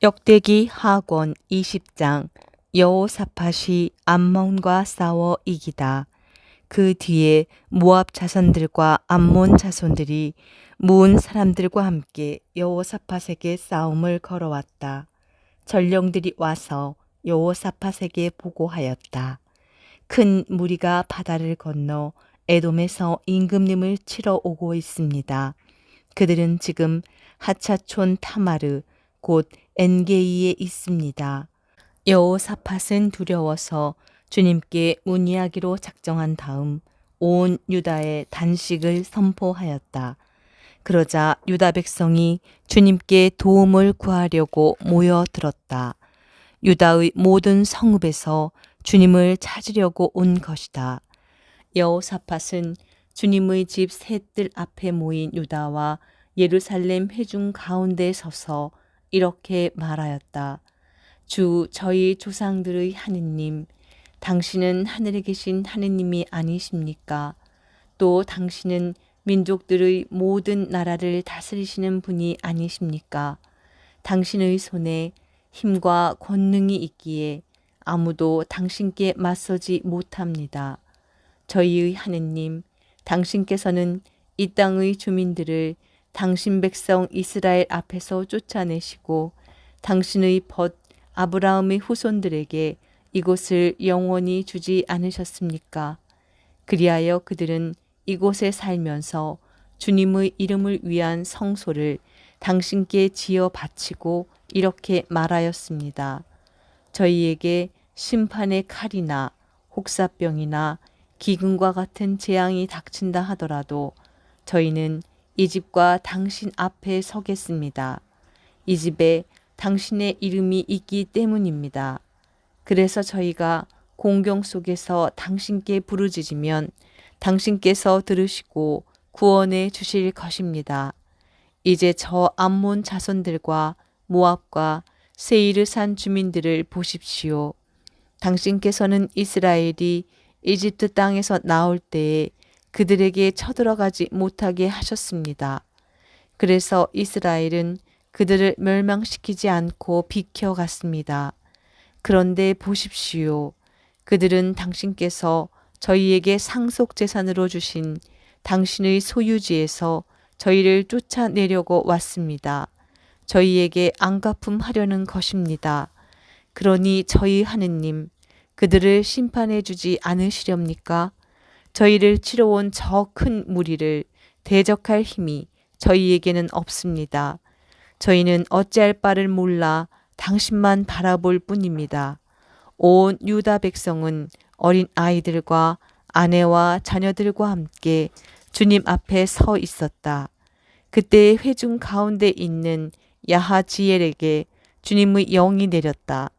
역대기 하권 20장. 여호사밧이 암몬과 싸워 이기다. 그 뒤에 모압 자손들과 암몬 자손들이 모은 사람들과 함께 여호사밧에게 싸움을 걸어왔다. 전령들이 와서 여호사밧에게 보고하였다. 큰 무리가 바다를 건너 에돔에서 임금님을 치러 오고 있습니다. 그들은 지금 하차촌 타마르 곧 엔게이에 있습니다. 여호사밧은 두려워서 주님께 문의하기로 작정한 다음 온 유다에 단식을 선포하였다. 그러자 유다 백성이 주님께 도움을 구하려고 모여들었다. 유다의 모든 성읍에서 주님을 찾으려고 온 것이다. 여호사밧은 주님의 집 셋들 앞에 모인 유다와 예루살렘 회중 가운데 서서 이렇게 말하였다. 주 저희 조상들의 하느님, 당신은 하늘에 계신 하느님이 아니십니까? 또 당신은 민족들의 모든 나라를 다스리시는 분이 아니십니까? 당신의 손에 힘과 권능이 있기에 아무도 당신께 맞서지 못합니다. 저희의 하느님, 당신께서는 이 땅의 주민들을 당신 백성 이스라엘 앞에서 쫓아내시고 당신의 벗 아브라함의 후손들에게 이곳을 영원히 주지 않으셨습니까? 그리하여 그들은 이곳에 살면서 주님의 이름을 위한 성소를 당신께 지어 바치고 이렇게 말하였습니다. 저희에게 심판의 칼이나 혹사병이나 기근과 같은 재앙이 닥친다 하더라도 저희는 이 집과 당신 앞에 서겠습니다. 이 집에 당신의 이름이 있기 때문입니다. 그래서 저희가 공경 속에서 당신께 부르짖으면 당신께서 들으시고 구원해 주실 것입니다. 이제 저 암몬 자손들과 모압과 세이르산 주민들을 보십시오. 당신께서는 이스라엘이 이집트 땅에서 나올 때에 그들에게 쳐들어가지 못하게 하셨습니다. 그래서 이스라엘은 그들을 멸망시키지 않고 비켜갔습니다. 그런데 보십시오. 그들은 당신께서 저희에게 상속재산으로 주신 당신의 소유지에서 저희를 쫓아내려고 왔습니다. 저희에게 안갚음 하려는 것입니다. 그러니 저희 하느님, 그들을 심판해 주지 않으시렵니까? 저희를 치러 온 저 큰 무리를 대적할 힘이 저희에게는 없습니다. 저희는 어찌할 바를 몰라 당신만 바라볼 뿐입니다. 온 유다 백성은 어린 아이들과 아내와 자녀들과 함께 주님 앞에 서 있었다. 그때 회중 가운데 있는 야하지엘에게 주님의 영이 내렸다.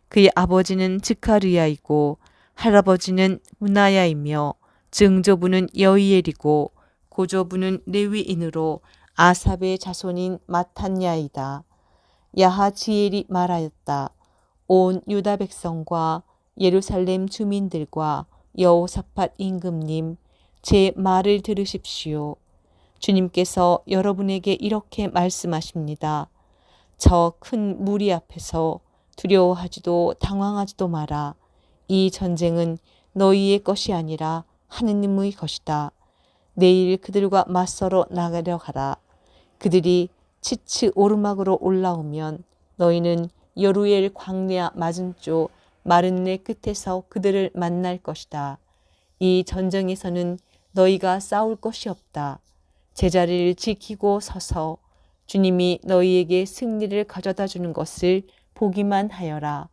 그의 아버지는 즈카르야이고 할아버지는 우나야이며 증조부는 여이엘이고 고조부는 레위인으로 아삽의 자손인 마탄야이다. 야하지엘이 말하였다. 온 유다 백성과 예루살렘 주민들과 여호사밧 임금님, 제 말을 들으십시오. 주님께서 여러분에게 이렇게 말씀하십니다. 저 큰 무리 앞에서 두려워하지도 당황하지도 마라. 이 전쟁은 너희의 것이 아니라 하느님의 것이다. 내일 그들과 맞서러 나가려 가라. 그들이 치츠 오르막으로 올라오면 너희는 여루엘 광야 맞은쪽 마른네 끝에서 그들을 만날 것이다. 이 전쟁에서는 너희가 싸울 것이 없다. 제자리를 지키고 서서 주님이 너희에게 승리를 가져다 주는 것을 보기만 하여라.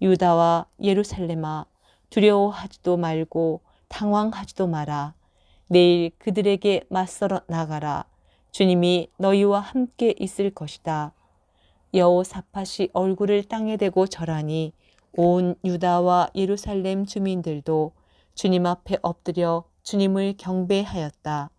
유다와 예루살렘아, 두려워하지도 말고 당황하지도 마라. 내일 그들에게 맞서러 나가라. 주님이 너희와 함께 있을 것이다. 여호사밧이 얼굴을 땅에 대고 절하니 온 유다와 예루살렘 주민들도 주님 앞에 엎드려 주님을 경배하였다.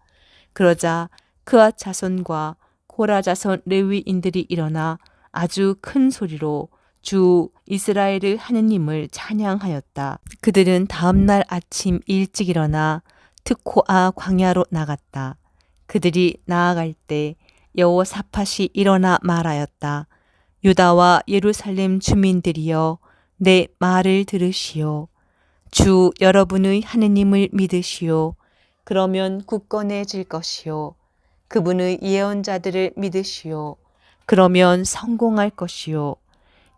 그러자 그앗 자손과 고라 자손 레위인들이 일어나 아주 큰 소리로 주 이스라엘의 하느님을 찬양하였다. 그들은 다음 날 아침 일찍 일어나 트코아 광야로 나갔다. 그들이 나아갈 때 여호사밧이 일어나 말하였다. 유다와 예루살렘 주민들이여 내 말을 들으시오. 주 여러분의 하느님을 믿으시오. 그러면 굳건해질 것이요. 그분의 예언자들을 믿으시오. 그러면 성공할 것이요.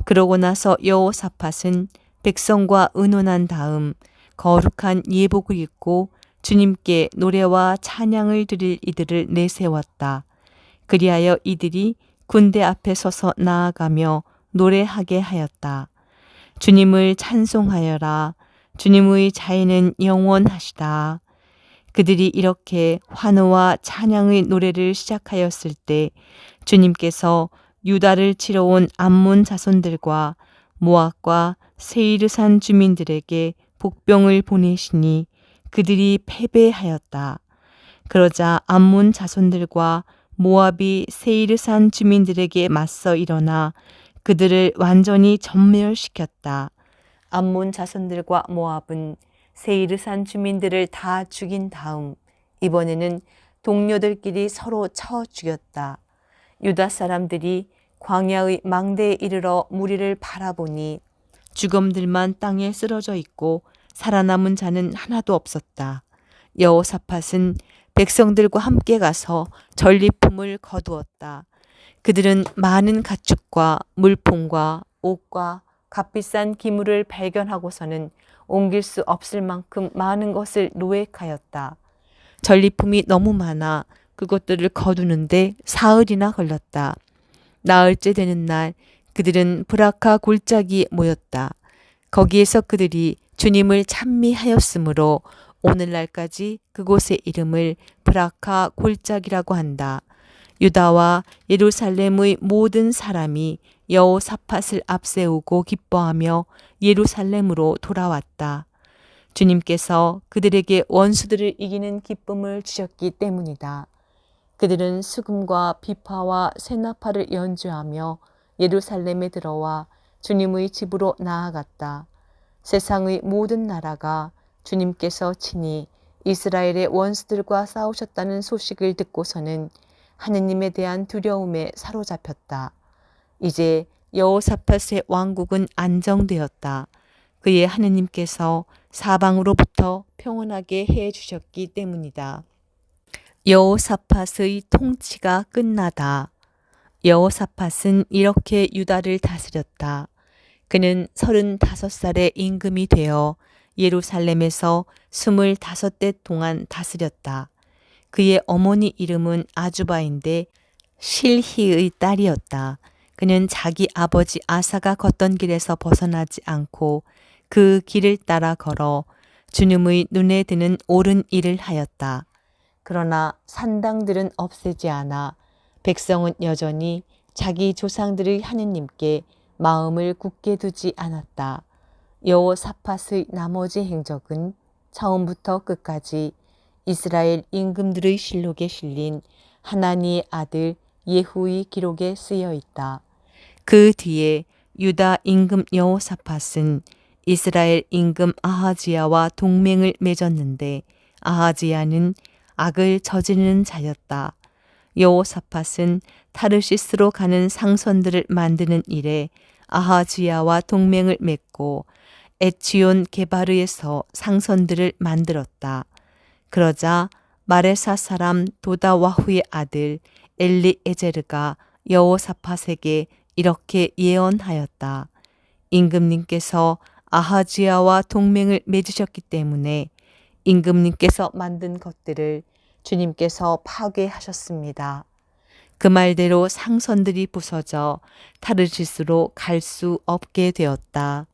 그러고 나서 여호사밧은 백성과 의논한 다음 거룩한 예복을 입고 주님께 노래와 찬양을 드릴 이들을 내세웠다. 그리하여 이들이 군대 앞에 서서 나아가며 노래하게 하였다. 주님을 찬송하여라. 주님의 자애는 영원하시다. 그들이 이렇게 환호와 찬양의 노래를 시작하였을 때 주님께서 유다를 치러 온 암몬 자손들과 모압과 세이르산 주민들에게 복병을 보내시니 그들이 패배하였다. 그러자 암몬 자손들과 모압이 세이르산 주민들에게 맞서 일어나 그들을 완전히 전멸시켰다. 암몬 자손들과 모압은 세이르산 주민들을 다 죽인 다음 이번에는 동료들끼리 서로 쳐 죽였다. 유다 사람들이 광야의 망대에 이르러 무리를 바라보니 죽음들만 땅에 쓰러져 있고 살아남은 자는 하나도 없었다. 여호사밧은 백성들과 함께 가서 전리품을 거두었다. 그들은 많은 가축과 물품과 옷과 값비싼 기물을 발견하고서는 옮길 수 없을 만큼 많은 것을 노획하였다. 전리품이 너무 많아 그것들을 거두는데 사흘이나 걸렸다. 나흘째 되는 날 그들은 브라카 골짜기에 모였다. 거기에서 그들이 주님을 찬미하였으므로 오늘날까지 그곳의 이름을 브라카 골짜기라고 한다. 유다와 예루살렘의 모든 사람이 여호사밧을 앞세우고 기뻐하며 예루살렘으로 돌아왔다. 주님께서 그들에게 원수들을 이기는 기쁨을 주셨기 때문이다. 그들은 수금과 비파와 세나파를 연주하며 예루살렘에 들어와 주님의 집으로 나아갔다. 세상의 모든 나라가 주님께서 친히 이스라엘의 원수들과 싸우셨다는 소식을 듣고서는 하느님에 대한 두려움에 사로잡혔다. 이제 여호사밧의 왕국은 안정되었다. 그의 하느님께서 사방으로부터 평온하게 해 주셨기 때문이다. 여호사밧의 통치가 끝나다. 여호사밧은 이렇게 유다를 다스렸다. 그는 35살의 임금이 되어 예루살렘에서 25대 동안 다스렸다. 그의 어머니 이름은 아주바인데 실히의 딸이었다. 그는 자기 아버지 아사가 걷던 길에서 벗어나지 않고 그 길을 따라 걸어 주님의 눈에 드는 옳은 일을 하였다. 그러나 산당들은 없애지 않아 백성은 여전히 자기 조상들의 하느님께 마음을 굳게 두지 않았다. 여호사밧의 나머지 행적은 처음부터 끝까지 이스라엘 임금들의 실록에 실린 하나니의 아들 예후의 기록에 쓰여 있다. 그 뒤에 유다 임금 여호사밧은 이스라엘 임금 아하지야와 동맹을 맺었는데 아하지야는 악을 저지르는 자였다. 여호사밧은 타르시스로 가는 상선들을 만드는 일에 아하지야와 동맹을 맺고 에치온 게바르에서 상선들을 만들었다. 그러자 마레사 사람 도다와후의 아들 엘리에제르가 여호사밧에게 이렇게 예언하였다. 임금님께서 아하지야와 동맹을 맺으셨기 때문에 임금님께서 만든 것들을 주님께서 파괴하셨습니다. 그 말대로 상선들이 부서져 타르시스로 갈 수 없게 되었다.